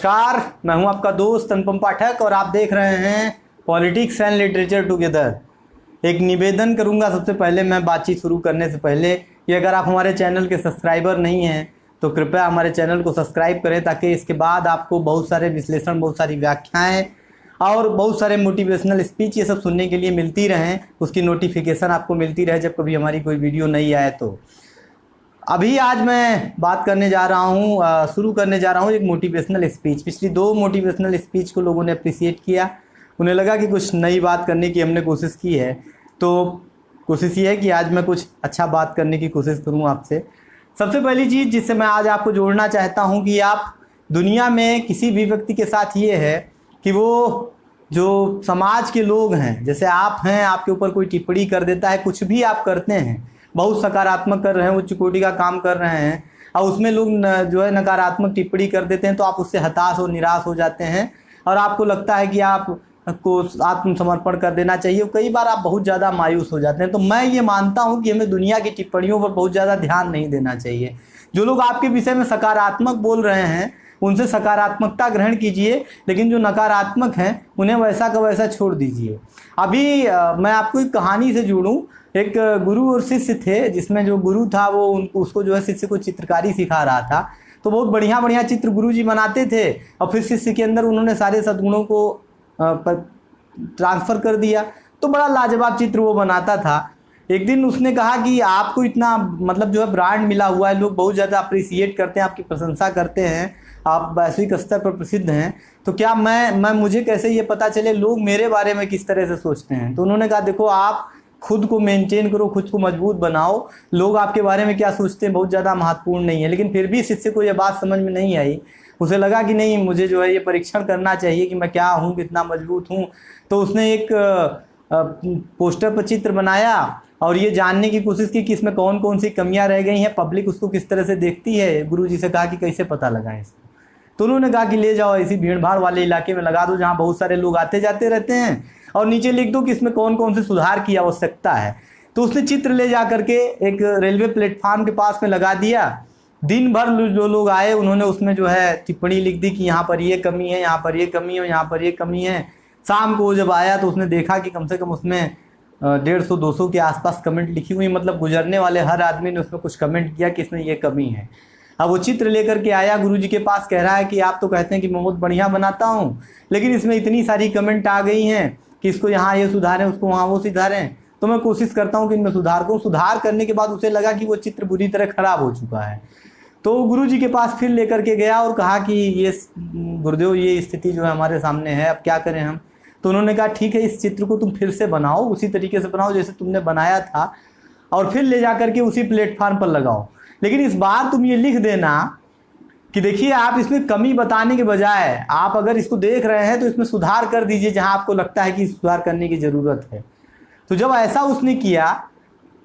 नमस्कार, मैं हूं आपका दोस्त अनुपम पाठक और आप देख रहे हैं पॉलिटिक्स एंड लिटरेचर टुगेदर। एक निवेदन करूंगा सबसे पहले मैं बातचीत शुरू करने से पहले कि अगर आप हमारे चैनल के सब्सक्राइबर नहीं हैं तो कृपया हमारे चैनल को सब्सक्राइब करें, ताकि इसके बाद आपको बहुत सारे विश्लेषण, बहुत सारी व्याख्याएँ और बहुत सारे मोटिवेशनल स्पीच ये सब सुनने के लिए मिलती रहें, उसकी नोटिफिकेशन आपको मिलती रहे जब कभी हमारी कोई वीडियो नहीं आए। तो अभी आज मैं बात करने जा रहा हूँ, शुरू करने जा रहा हूँ एक मोटिवेशनल स्पीच। पिछली 2 मोटिवेशनल स्पीच को लोगों ने अप्रिसिएट किया, उन्हें लगा कि कुछ नई बात करने की हमने कोशिश की है। तो कोशिश ये है कि आज मैं कुछ अच्छा बात करने की कोशिश करूँ आपसे। सबसे पहली चीज़ जिससे मैं आज आपको जोड़ना चाहता हूँ कि आप दुनिया में किसी भी व्यक्ति के साथ ये है कि वो जो समाज के लोग हैं, जैसे आप हैं, आपके ऊपर कोई टिप्पणी कर देता है, कुछ भी आप करते हैं, बहुत सकारात्मक कर रहे हैं, उच्च कोटि का काम कर रहे हैं और उसमें लोग जो है नकारात्मक टिप्पणी कर देते हैं, तो आप उससे हताश और निराश हो जाते हैं और आपको लगता है कि आपको आत्मसमर्पण कर देना चाहिए। कई बार आप बहुत ज़्यादा मायूस हो जाते हैं। तो मैं ये मानता हूँ कि हमें दुनिया की टिप्पणियों पर बहुत ज़्यादा ध्यान नहीं देना चाहिए। जो लोग आपके विषय में सकारात्मक बोल रहे हैं उनसे सकारात्मकता ग्रहण कीजिए, लेकिन जो नकारात्मक हैं उन्हें वैसा का वैसा छोड़ दीजिए। अभी मैं आपको एक कहानी से जोड़ूं। एक गुरु और शिष्य थे, जिसमें जो गुरु था वो उसको जो है शिष्य को चित्रकारी सिखा रहा था। तो बहुत बढ़िया बढ़िया चित्र गुरुजी बनाते थे और फिर शिष्य के अंदर उन्होंने सारे सद्गुणों को ट्रांसफ़र कर दिया। तो बड़ा लाजवाब चित्र वो बनाता था। एक दिन उसने कहा कि आपको इतना मतलब जो है ब्रांड मिला हुआ है, लोग बहुत ज़्यादा अप्रिसिएट करते हैं, आपकी प्रशंसा करते हैं, आप वैश्विक स्तर पर प्रसिद्ध हैं, तो क्या मैं मुझे कैसे ये पता चले लोग मेरे बारे में किस तरह से सोचते हैं। तो उन्होंने कहा देखो, आप खुद को मेंटेन करो, खुद को मजबूत बनाओ, लोग आपके बारे में क्या सोचते हैं बहुत ज़्यादा महत्वपूर्ण नहीं है। लेकिन फिर भी शिष्य को ये बात समझ में नहीं आई। उसे लगा कि नहीं, मुझे जो है ये परीक्षण करना चाहिए कि मैं क्या हूँ, कितना मजबूत हूँ। तो उसने एक पोस्टर पर चित्र बनाया और ये जानने की कोशिश की कि इसमें कौन कौन सी कमियां रह गई हैं, पब्लिक उसको किस तरह से देखती है। गुरुजी से कहा कि कैसे पता लगाएं इसको। तो उन्होंने कहा कि ले जाओ ऐसी भीड़ भाड़ वाले इलाके में लगा दो जहाँ बहुत सारे लोग आते जाते रहते हैं, और नीचे लिख दो कि इसमें कौन कौन से सुधार की आवश्यकता है। तो उसने चित्र ले जा करके एक रेलवे प्लेटफार्म के पास में लगा दिया। दिन भर जो लोग आए उन्होंने उसमें जो है टिप्पणी लिख दी कि यहाँ पर ये कमी है, यहाँ पर ये कमी है, यहाँ पर ये कमी है। शाम को जब आया तो उसने देखा कि कम से कम उसमें 150-200 के आसपास कमेंट लिखी हुई, मतलब गुजरने वाले हर आदमी ने उसमें कुछ कमेंट किया कि इसमें ये कमी है। अब वो चित्र लेकर के आया गुरुजी के पास, कह रहा है कि आप तो कहते हैं कि मैं बहुत बढ़िया बनाता हूँ, लेकिन इसमें इतनी सारी कमेंट आ गई हैं कि इसको यहाँ ये सुधारें, उसको वहाँ वो सुधारें। तो मैं कोशिश करता हूँ कि इनमें सुधार करूँ। सुधार करने के बाद उसे लगा कि वो चित्र बुरी तरह खराब हो चुका है। तो गुरुजी के पास फिर लेकर के गया और कहा कि ये गुरुदेव, ये स्थिति जो है हमारे सामने है, अब क्या करें हम। तो उन्होंने कहा ठीक है, इस चित्र को तुम फिर से बनाओ, उसी तरीके से बनाओ जैसे तुमने बनाया था, और फिर ले जा करके उसी प्लेटफार्म पर लगाओ। लेकिन इस बार तुम ये लिख देना कि देखिए, आप इसमें कमी बताने के बजाय आप अगर इसको देख रहे हैं तो इसमें सुधार कर दीजिए जहां आपको लगता है कि सुधार करने की ज़रूरत है। तो जब ऐसा उसने किया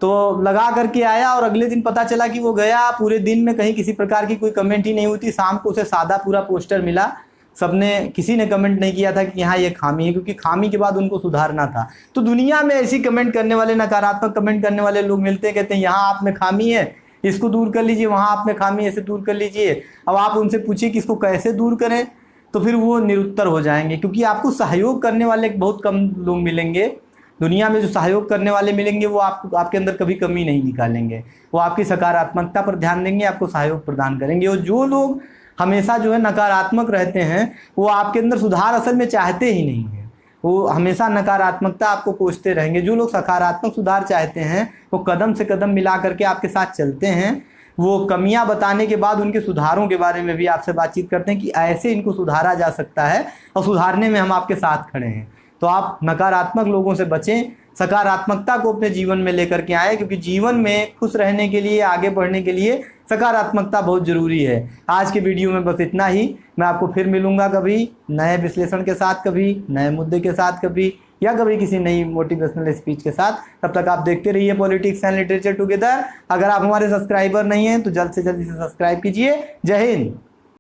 तो लगा करके आया और अगले दिन पता चला कि वो गया, पूरे दिन में कहीं किसी प्रकार की कोई कमेंट ही नहीं हुई। शाम को उसे सादा पूरा पोस्टर मिला, किसी ने कमेंट नहीं किया था कि यहाँ ये खामी है, क्योंकि खामी के बाद उनको सुधारना था। तो दुनिया में ऐसी कमेंट करने वाले, नकारात्मक कमेंट करने वाले लोग मिलते हैं, कहते हैं यहाँ आप में खामी है, इसको दूर कर लीजिए, वहाँ आप में खामी है, इसे दूर कर लीजिए। अब आप उनसे पूछिए कि इसको कैसे दूर करें, तो फिर वो निरुत्तर हो जाएंगे, क्योंकि आपको सहयोग करने वाले बहुत कम लोग मिलेंगे दुनिया में। जो सहयोग करने वाले मिलेंगे वो आपके अंदर कभी कमी नहीं निकालेंगे, वो आपकी सकारात्मकता पर ध्यान देंगे, आपको सहयोग प्रदान करेंगे। और जो लोग हमेशा जो है नकारात्मक रहते हैं वो आपके अंदर सुधार असल में चाहते ही नहीं है, वो हमेशा नकारात्मकता आपको कोसते रहेंगे। जो लोग सकारात्मक सुधार चाहते हैं वो कदम से कदम मिला करके आपके साथ चलते हैं। वो कमियां बताने के बाद उनके सुधारों के बारे में भी आपसे बातचीत करते हैं कि ऐसे इनको सुधारा जा सकता है और सुधारने में हम आपके साथ खड़े हैं। तो आप नकारात्मक लोगों से बचें, सकारात्मकता को अपने जीवन में लेकर के आए, क्योंकि जीवन में खुश रहने के लिए, आगे बढ़ने के लिए सकारात्मकता बहुत ज़रूरी है। आज के वीडियो में बस इतना ही। मैं आपको फिर मिलूंगा कभी नए विश्लेषण के साथ, कभी नए मुद्दे के साथ, कभी या कभी किसी नई मोटिवेशनल स्पीच के साथ। तब तक आप देखते रहिए पॉलिटिक्स एंड लिटरेचर टुगेदर। अगर आप हमारे सब्सक्राइबर नहीं हैं तो जल्द से जल्द इसे सब्सक्राइब कीजिए। जय हिंद।